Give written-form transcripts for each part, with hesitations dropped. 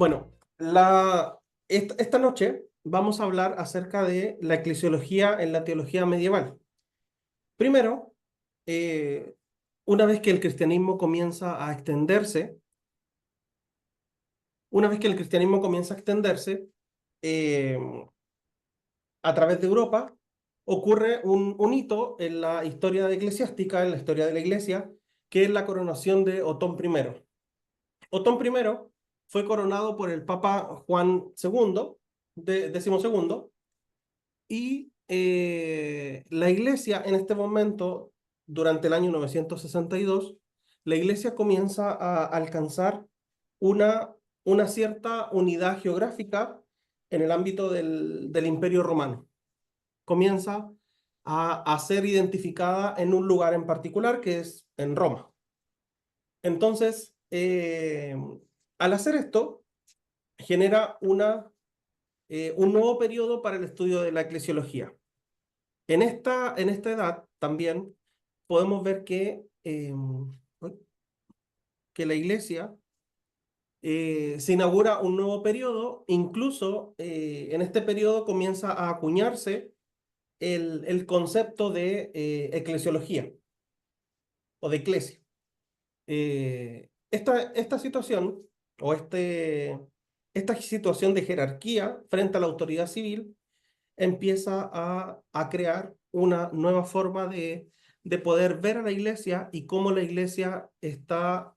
Bueno, esta noche vamos a hablar acerca de la eclesiología en la teología medieval. Primero, eh, una vez que el cristianismo comienza a extenderse, una vez que el cristianismo comienza a extenderse eh, a través de Europa, ocurre un hito en la historia eclesiástica, en la historia de la Iglesia, que es la coronación de Otón I. Otón I fue coronado por el Papa Juan II, XII, y la Iglesia en este momento, durante el año 962, la Iglesia comienza a alcanzar una, una cierta unidad geográfica en el ámbito del Imperio Romano. Comienza a ser identificada en un lugar en particular, que es en Roma. Entonces, al hacer esto, genera un nuevo periodo para el estudio de la eclesiología. En esta edad también podemos ver que la iglesia se inaugura un nuevo periodo. Incluso en este periodo comienza a acuñarse el concepto de eclesiología o de eclesia. Esta situación o esta situación de jerarquía frente a la autoridad civil empieza a crear una nueva forma de poder ver a la iglesia y cómo la iglesia está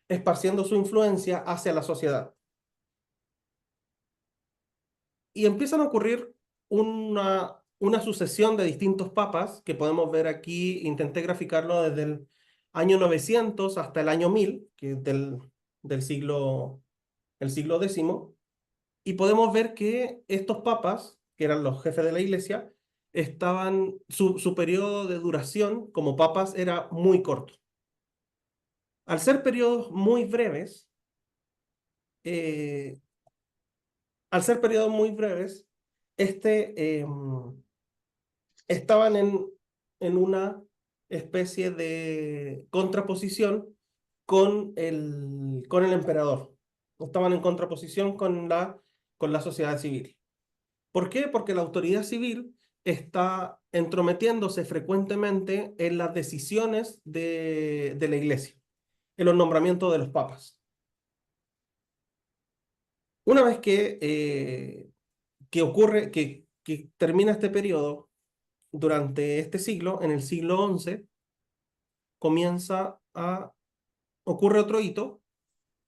esparciendo su influencia hacia la sociedad. Y empiezan a ocurrir una sucesión de distintos papas que podemos ver aquí. Intenté graficarlo desde el año 900 hasta el año 1000, que es el siglo X, y podemos ver que estos papas, que eran los jefes de la iglesia, su periodo de duración como papas era muy corto. Al ser periodos muy breves, eh, al ser periodos muy breves, este, estaban en una especie de contraposición con el emperador. Estaban en contraposición con la sociedad civil. ¿Por qué? Porque la autoridad civil está entrometiéndose frecuentemente en las decisiones de la iglesia, en los nombramientos de los papas. Una vez que ocurre, que termina este periodo, durante este siglo, en el siglo XI, ocurre otro hito.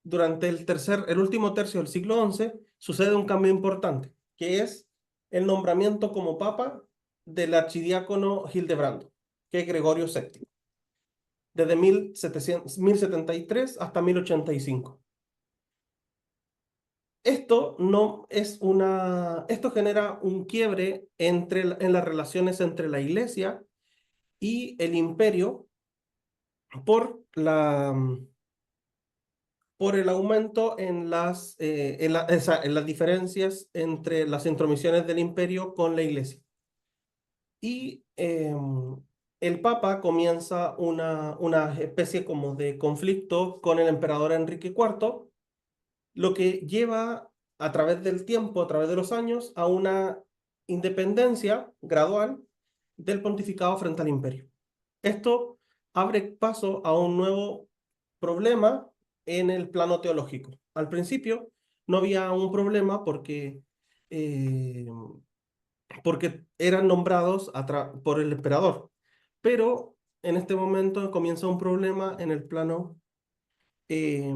Durante el último tercio del siglo XI, sucede un cambio importante, que es el nombramiento como papa del archidiácono Hildebrando, que es Gregorio VII, desde 1073 hasta 1085. Esto genera un quiebre en las relaciones entre la iglesia y el imperio por por el aumento en las diferencias entre las intromisiones del imperio con la iglesia. Y el Papa comienza una especie como de conflicto con el emperador Enrique IV, lo que lleva a través del tiempo, a través de los años, a una independencia gradual del pontificado frente al imperio. Esto abre paso a un nuevo problema en el plano teológico. Al principio no había un problema eh, porque eran nombrados por el emperador, pero en este momento comienza un problema en el plano eh,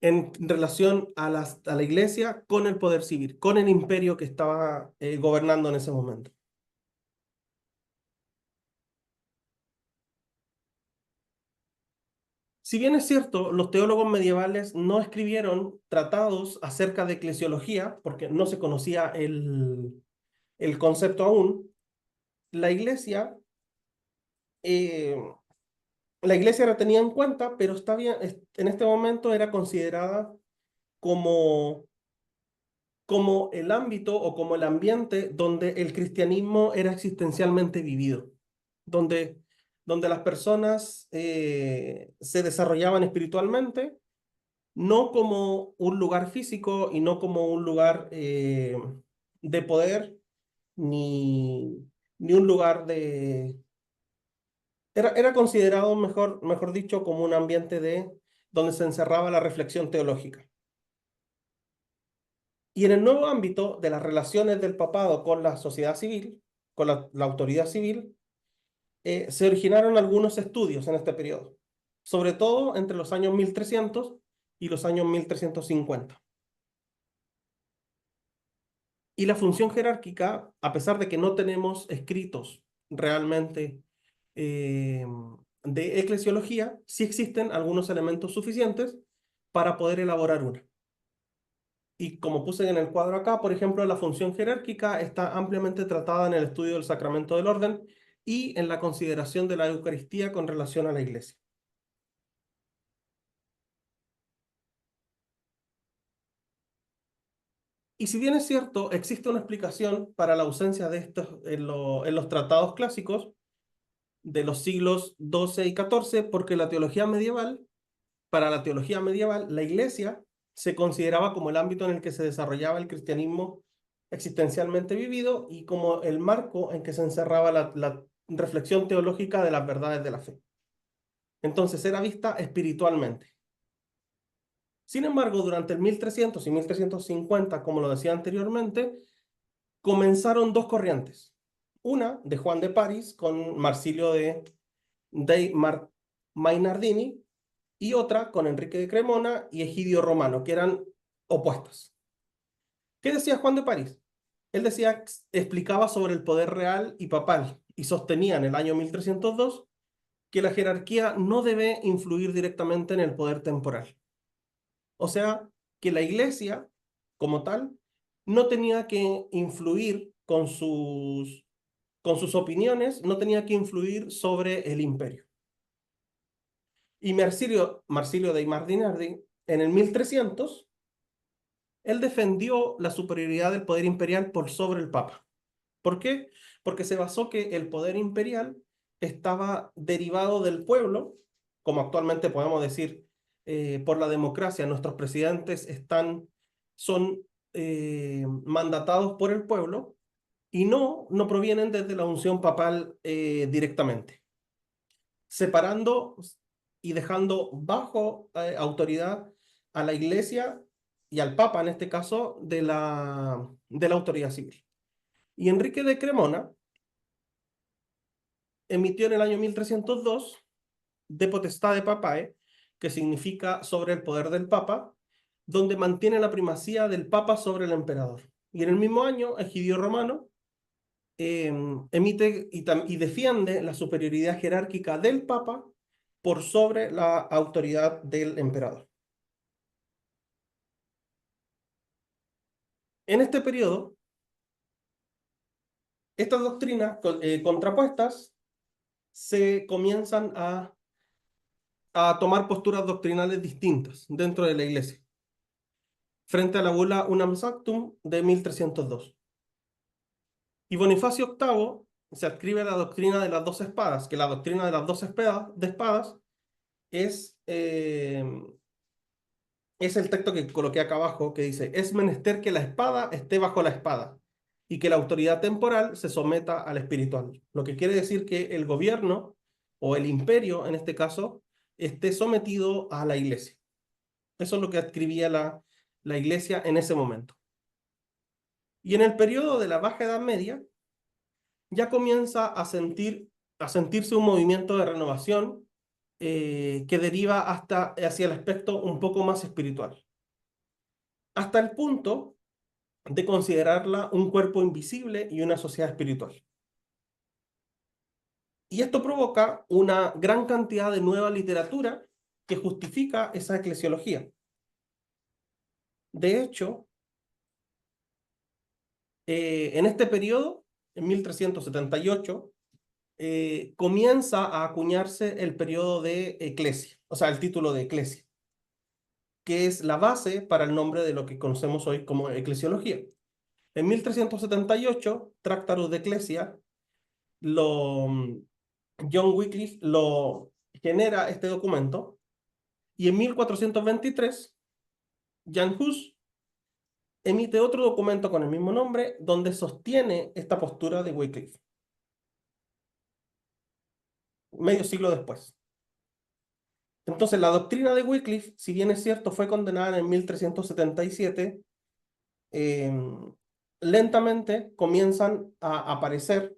en relación a la iglesia con el poder civil, con el imperio que estaba gobernando en ese momento. Si bien es cierto, los teólogos medievales no escribieron tratados acerca de eclesiología, porque no se conocía el concepto aún, la iglesia, eh, la iglesia la tenía en cuenta, pero en este momento era considerada como, como el ámbito o como el ambiente donde el cristianismo era existencialmente vivido, donde, donde las personas se desarrollaban espiritualmente no como un lugar físico y no como un lugar de poder, ni un lugar de... Era considerado, mejor dicho, como un ambiente donde se encerraba la reflexión teológica. Y en el nuevo ámbito de las relaciones del papado con la sociedad civil, con la autoridad civil, se originaron algunos estudios en este periodo, sobre todo entre los años 1300 y los años 1350. Y la función jerárquica, a pesar de que no tenemos escritos realmente eh, de eclesiología, sí existen algunos elementos suficientes para poder elaborar una. Y como puse en el cuadro acá, por ejemplo, la función jerárquica está ampliamente tratada en el estudio del sacramento del orden y en la consideración de la Eucaristía con relación a la Iglesia. Y si bien es cierto, existe una explicación para la ausencia de estos en los tratados clásicos de los siglos XII y XIV, porque para la teología medieval, la Iglesia se consideraba como el ámbito en el que se desarrollaba el cristianismo existencialmente vivido y como el marco en que se encerraba la reflexión teológica de las verdades de la fe. Entonces era vista espiritualmente. Sin embargo, durante el 1300 y 1350, como lo decía anteriormente, comenzaron dos corrientes. Una de Juan de París con Marsilio de Mainardini y otra con Enrique de Cremona y Egidio Romano, que eran opuestas. ¿Qué decía Juan de París? Él decía, explicaba sobre el poder real y papal y sostenía en el año 1302 que la jerarquía no debe influir directamente en el poder temporal. O sea, que la iglesia, como tal, no tenía que influir con sus opiniones, no tenía que influir sobre el imperio. Y Marsilio de Mardinardi, en el 1300, él defendió la superioridad del poder imperial por sobre el papa. ¿Por qué? Porque se basó que el poder imperial estaba derivado del pueblo, como actualmente podemos decir, por la democracia, nuestros presidentes son mandatados por el pueblo y no provienen desde la unción papal directamente, separando y dejando bajo autoridad a la iglesia y al papa, en este caso, de la autoridad civil. Y Enrique de Cremona emitió en el año 1302 De Potestate Papae, que significa sobre el poder del papa, donde mantiene la primacía del papa sobre el emperador. Y en el mismo año, Egidio Romano emite y defiende la superioridad jerárquica del papa por sobre la autoridad del emperador. En este periodo, estas doctrinas contrapuestas se comienzan a tomar posturas doctrinales distintas dentro de la iglesia, frente a la bula Unam Sanctum de 1302. Y Bonifacio VIII se adscribe la doctrina de las dos espadas, que la doctrina de las dos espadas es, eh, es el texto que coloqué acá abajo, que dice, es menester que la espada esté bajo la espada y que la autoridad temporal se someta al espiritual. Lo que quiere decir que el gobierno o el imperio, en este caso, esté sometido a la iglesia. Eso es lo que adscribía la iglesia en ese momento. Y en el periodo de la Baja Edad Media, ya comienza a sentirse un movimiento de renovación que deriva hacia el aspecto un poco más espiritual, hasta el punto de considerarla un cuerpo invisible y una sociedad espiritual. Y esto provoca una gran cantidad de nueva literatura que justifica esa eclesiología. De hecho, en este periodo, en 1378, comienza a acuñarse el periodo de eclesia, o sea, el título de eclesia, que es la base para el nombre de lo que conocemos hoy como eclesiología. En 1378, Tractatus de Ecclesia, John Wycliffe lo genera este documento, y en 1423 Jan Hus emite otro documento con el mismo nombre donde sostiene esta postura de Wycliffe, medio siglo después. Entonces, la doctrina de Wycliffe, si bien es cierto, fue condenada en 1377, lentamente comienzan a aparecer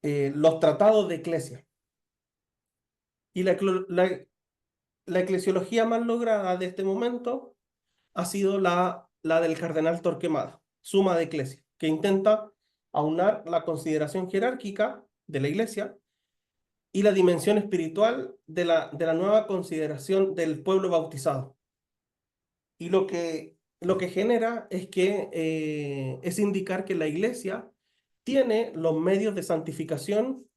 los tratados de eclesia. Y la eclesiología más lograda de este momento ha sido la del cardenal Torquemada, Suma de Eclesia, que intenta aunar la consideración jerárquica de la iglesia y la dimensión espiritual de la nueva consideración del pueblo bautizado. Y lo que genera es que es indicar que la iglesia tiene los medios de santificación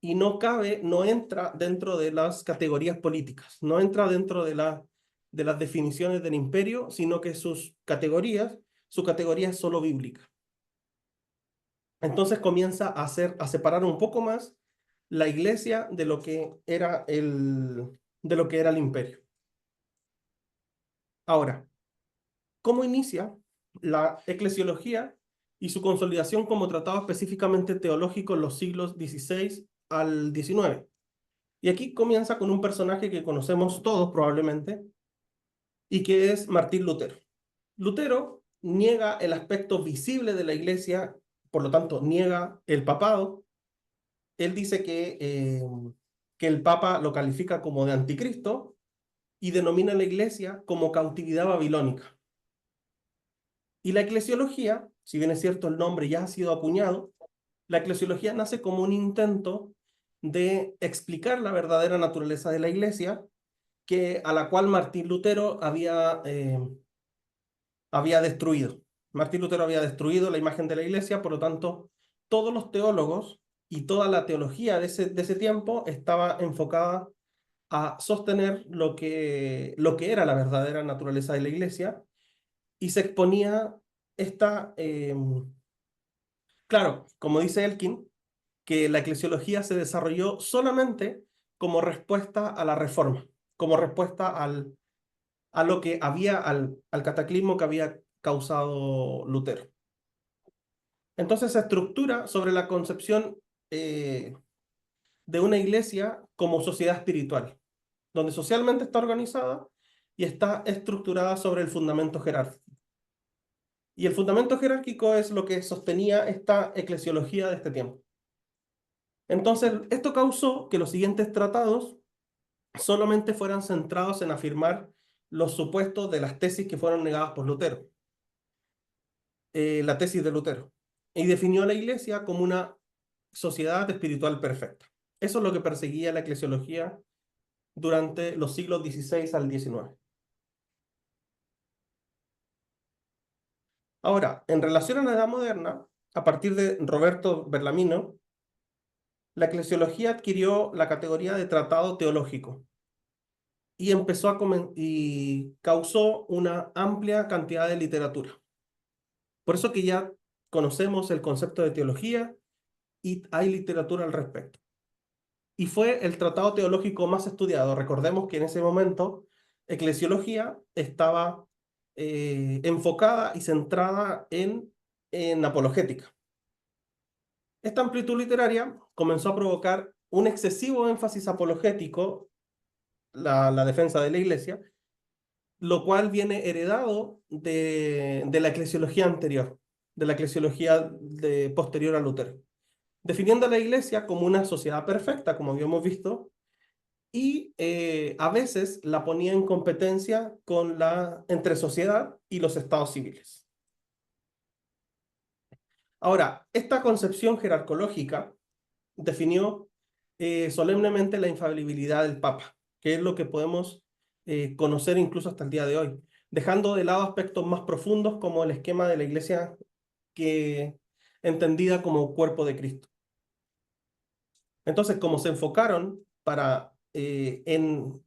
y no cabe, no entra dentro de las categorías políticas, no entra dentro de las definiciones del imperio, sino que su categoría es solo bíblica. Entonces comienza a separar un poco más la iglesia de lo que era de lo que era el imperio. Ahora, ¿cómo inicia la eclesiología y su consolidación como tratado específicamente teológico en los siglos XVI al XIX? Y aquí comienza con un personaje que conocemos todos probablemente, y que es Martín Lutero. Lutero niega el aspecto visible de la iglesia, por lo tanto niega el papado. Él dice que el papa lo califica como de anticristo y denomina a la iglesia como cautividad babilónica. Y la eclesiología, si bien es cierto el nombre ya ha sido acuñado, la eclesiología nace como un intento de explicar la verdadera naturaleza de la iglesia, a la cual Martín Lutero había destruido. Martín Lutero había destruido la imagen de la iglesia, por lo tanto, todos los teólogos y toda la teología de ese tiempo estaba enfocada a sostener lo que era la verdadera naturaleza de la iglesia y se exponía esta, claro, como dice Elkin, que la eclesiología se desarrolló solamente como respuesta a la reforma, como respuesta a lo que había, al cataclismo que había causado Lutero. Entonces se estructura sobre la concepción de una iglesia como sociedad espiritual, donde socialmente está organizada y está estructurada sobre el fundamento jerárquico. Y el fundamento jerárquico es lo que sostenía esta eclesiología de este tiempo. Entonces, esto causó que los siguientes tratados solamente fueran centrados en afirmar los supuestos de las tesis que fueron negadas por Lutero, la tesis de Lutero, y definió a la iglesia como una sociedad espiritual perfecta. Eso es lo que perseguía la eclesiología durante los siglos XVI al XIX. Ahora, en relación a la Edad Moderna, a partir de Roberto Bellarmino, la eclesiología adquirió la categoría de tratado teológico y y causó una amplia cantidad de literatura. Por eso que ya conocemos el concepto de teología y hay literatura al respecto. Y fue el tratado teológico más estudiado. Recordemos que en ese momento eclesiología estaba enfocada y centrada en apologética. Esta amplitud literaria comenzó a provocar un excesivo énfasis apologético, la defensa de la iglesia, lo cual viene heredado de la eclesiología anterior, de la eclesiología posterior a Lutero, definiendo a la iglesia como una sociedad perfecta, como habíamos visto, y a veces la ponía en competencia entre sociedad y los estados civiles. Ahora, esta concepción jerarcológica definió solemnemente la infalibilidad del Papa, que es lo que podemos conocer incluso hasta el día de hoy, dejando de lado aspectos más profundos como el esquema de la Iglesia que entendida como cuerpo de Cristo. Entonces, como se enfocaron en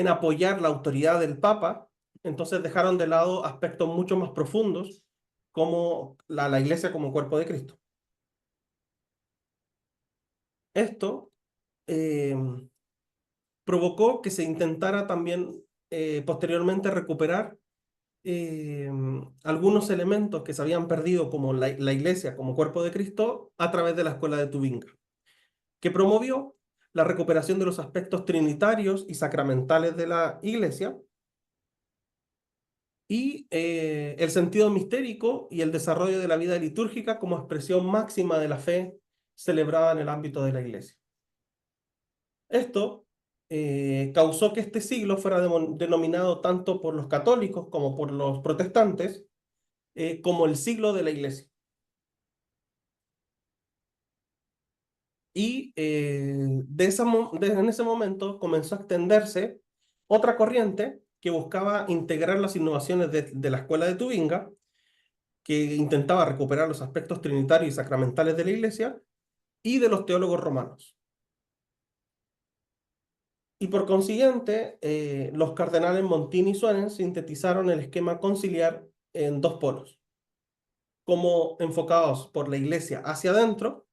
apoyar la autoridad del Papa, entonces dejaron de lado aspectos mucho más profundos como la Iglesia como cuerpo de Cristo. Esto eh, provocó que se intentara también posteriormente recuperar algunos elementos que se habían perdido, como la iglesia como cuerpo de Cristo, a través de la escuela de Tubinga, que promovió la recuperación de los aspectos trinitarios y sacramentales de la iglesia y el sentido mistérico y el desarrollo de la vida litúrgica como expresión máxima de la fe celebrada en el ámbito de la iglesia. Esto causó que este siglo fuera denominado tanto por los católicos como por los protestantes como el siglo de la iglesia. Y en ese momento comenzó a extenderse otra corriente que buscaba integrar las innovaciones de la escuela de Tubinga, que intentaba recuperar los aspectos trinitarios y sacramentales de la iglesia, y de los teólogos romanos. Y por consiguiente, los cardenales Montini y Suenen sintetizaron el esquema conciliar en dos polos, como enfocados por la iglesia hacia adentro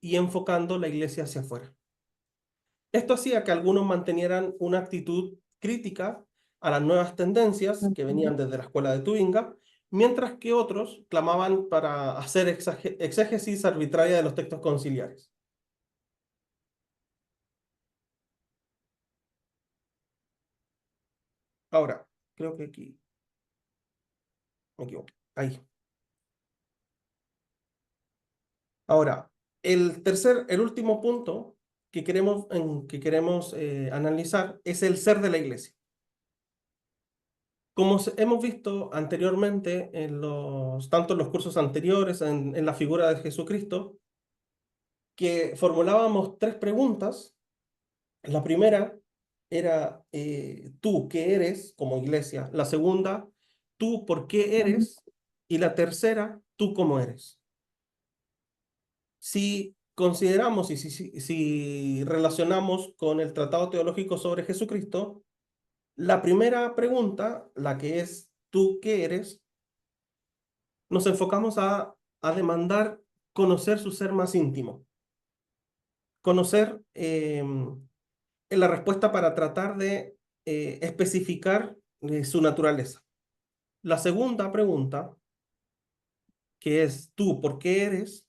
y enfocando la iglesia hacia afuera. Esto hacía que algunos mantenieran una actitud crítica a las nuevas tendencias que venían desde la escuela de Tubinga, mientras que otros clamaban para hacer exégesis arbitraria de los textos conciliares. Ahora, creo que aquí me equivoco. Ahí. Ahora, el último punto que queremos analizar es el ser de la iglesia. Como hemos visto anteriormente, tanto en los cursos anteriores, en la figura de Jesucristo, que formulábamos tres preguntas. La primera era, ¿tú qué eres como iglesia? La segunda, ¿tú por qué eres? Y la tercera, ¿tú cómo eres? Si consideramos y si relacionamos con el Tratado Teológico sobre Jesucristo, la primera pregunta, la que es ¿tú qué eres?, nos enfocamos a demandar conocer su ser más íntimo, conocer la respuesta para tratar de especificar su naturaleza. La segunda pregunta, que es ¿tú por qué eres?,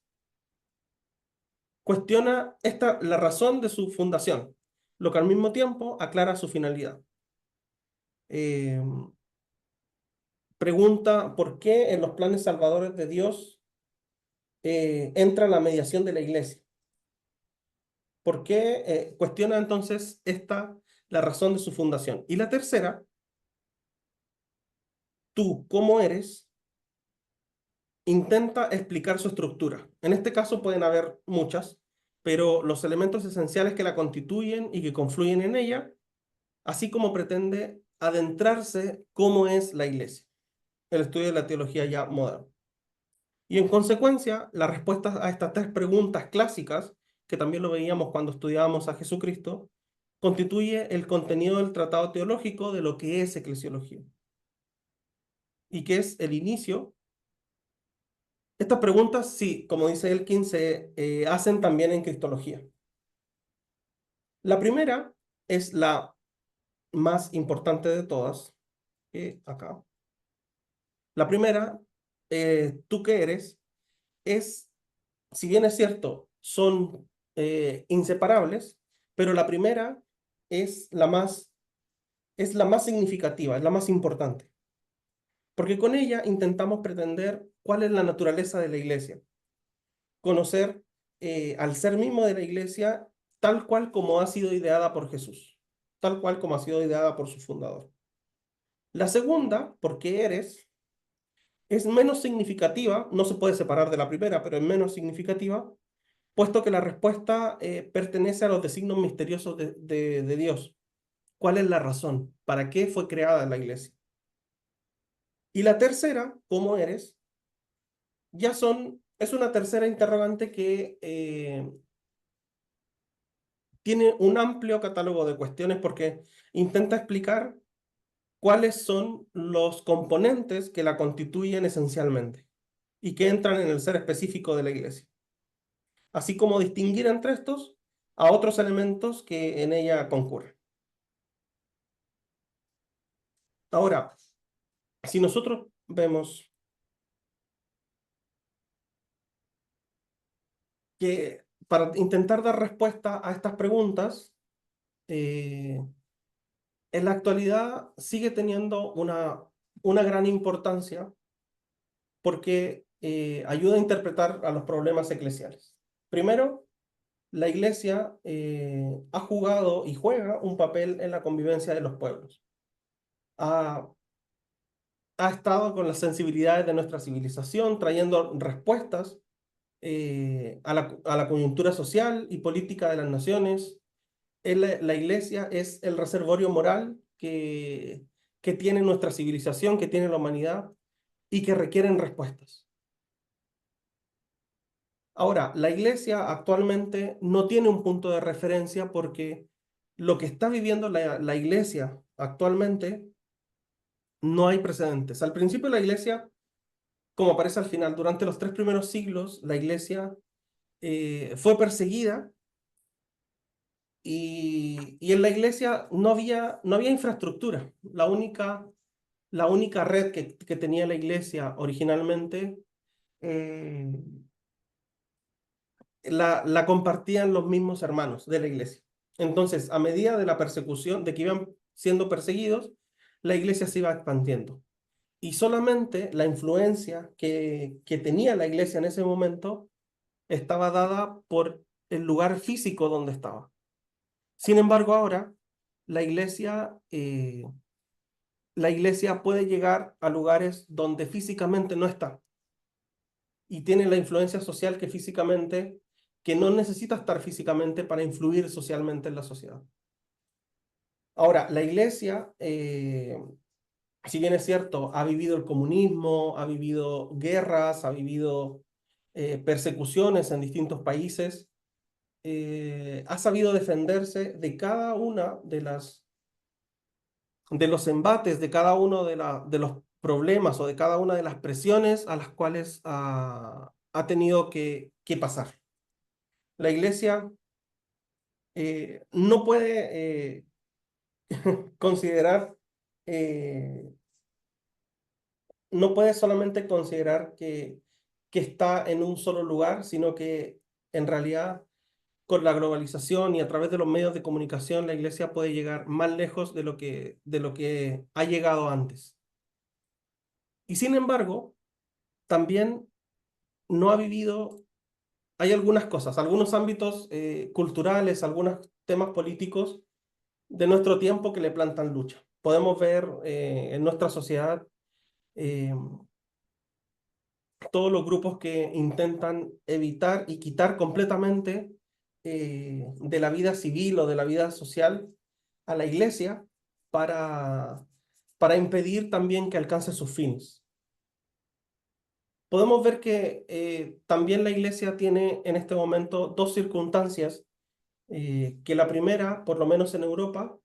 cuestiona la razón de su fundación, lo que al mismo tiempo aclara su finalidad. Eh, Pregunta por qué en los planes salvadores de Dios entra la mediación de la iglesia. ¿Por qué cuestiona entonces la razón de su fundación? Y la tercera, tú, ¿cómo eres?, intenta explicar su estructura. En este caso pueden haber muchas, pero los elementos esenciales que la constituyen y que confluyen en ella, así como pretende adentrarse cómo es la iglesia, el estudio de la teología ya moderna. Y en consecuencia, la respuesta a estas tres preguntas clásicas, que también lo veíamos cuando estudiábamos a Jesucristo, constituye el contenido del tratado teológico de lo que es eclesiología y que es el inicio. Estas preguntas, sí, como dice Elkin, se hacen también en cristología. La primera es la más importante de todas, acá. La primera, ¿tú qué eres?, es, si bien es cierto, son inseparables, pero la primera es es la más significativa, es la más importante, porque con ella intentamos pretender cuál es la naturaleza de la iglesia, conocer al ser mismo de la iglesia tal cual como ha sido ideada por Jesús, tal cual como ha sido ideada por su fundador. La segunda, porque eres, es menos significativa, no se puede separar de la primera, pero es menos significativa, puesto que la respuesta pertenece a los designios misteriosos de Dios. ¿Cuál es la razón? ¿Para qué fue creada la iglesia? Y la tercera, ¿cómo eres?, es una tercera interrogante que tiene un amplio catálogo de cuestiones porque intenta explicar cuáles son los componentes que la constituyen esencialmente y que entran en el ser específico de la iglesia, así como distinguir entre estos a otros elementos que en ella concurren. Ahora, si nosotros vemos que para intentar dar respuesta a estas preguntas, en la actualidad sigue teniendo una gran importancia porque ayuda a interpretar a los problemas eclesiales. Primero, la Iglesia ha jugado y juega un papel en la convivencia de los pueblos. Ha, ha estado con las sensibilidades de nuestra civilización, trayendo respuestas a la coyuntura social y política de las naciones. La Iglesia es el reservorio moral que tiene nuestra civilización, que tiene la humanidad y que requieren respuestas. Ahora, la Iglesia actualmente no tiene un punto de referencia porque lo que está viviendo la Iglesia actualmente no hay precedentes. Al principio la Iglesia, como aparece al final, durante los 3 primeros siglos, la Iglesia fue perseguida y en la Iglesia no había infraestructura. La única red que tenía la Iglesia originalmente eh, la compartían los mismos hermanos de la Iglesia. Entonces, a medida de la persecución, de que iban siendo perseguidos, la Iglesia se iba expandiendo. Y solamente la influencia que tenía la Iglesia en ese momento estaba dada por el lugar físico donde estaba. Sin embargo, ahora la iglesia puede llegar a lugares donde físicamente no está y tiene la influencia social que no necesita estar físicamente para influir socialmente en la sociedad. Ahora, la iglesia, si bien es cierto, ha vivido el comunismo, ha vivido guerras, ha vivido persecuciones en distintos países, ha sabido defenderse de cada una de los embates, de cada uno de los problemas o de cada una de las presiones a las cuales ha tenido que pasar. La iglesia no puede considerar, eh, no puede solamente considerar que está en un solo lugar, sino que en realidad con la globalización y a través de los medios de comunicación, la iglesia puede llegar más lejos de lo que ha llegado antes. Y sin embargo, también no ha vivido, hay algunas cosas, algunos ámbitos culturales, algunos temas políticos de nuestro tiempo que le plantan lucha. Podemos ver en nuestra sociedad eh, todos los grupos que intentan evitar y quitar completamente de la vida civil o de la vida social a la iglesia para, para impedir también que alcance sus fines. Podemos ver que también la iglesia tiene en este momento dos circunstancias, que la primera, por lo menos en Europa,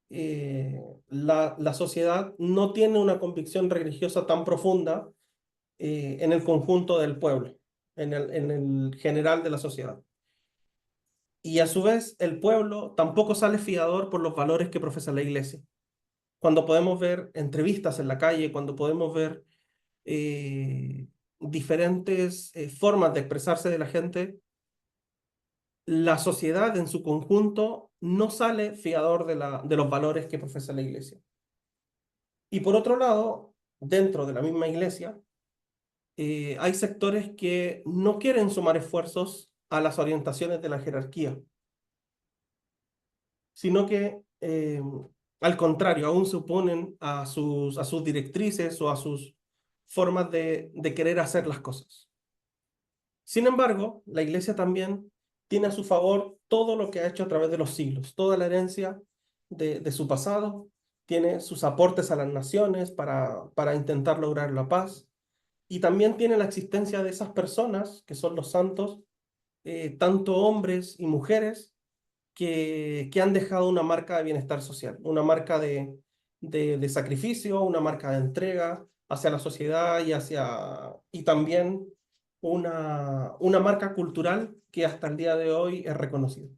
la sociedad no tiene una convicción religiosa tan profunda en el conjunto del pueblo, en el general de la sociedad. Y a su vez, el pueblo tampoco sale fiador por los valores que profesa la iglesia. Cuando podemos ver entrevistas en la calle, cuando podemos ver eh, diferentes formas de expresarse de la gente, la sociedad en su conjunto no sale fiador de los valores que profesa la iglesia. Y por otro lado, dentro de la misma iglesia, hay sectores que no quieren sumar esfuerzos a las orientaciones de la jerarquía, sino que al contrario, aún se oponen a sus directrices o a sus formas de querer hacer las cosas. Sin embargo, la iglesia también tiene a su favor todo lo que ha hecho a través de los siglos, toda la herencia de su pasado, tiene sus aportes a las naciones para intentar lograr la paz, y también tiene la existencia de esas personas que son los santos, tanto hombres y mujeres, que han dejado una marca de bienestar social, una marca de sacrificio, una marca de entrega hacia la sociedad y también una marca cultural que hasta el día de hoy es reconocida.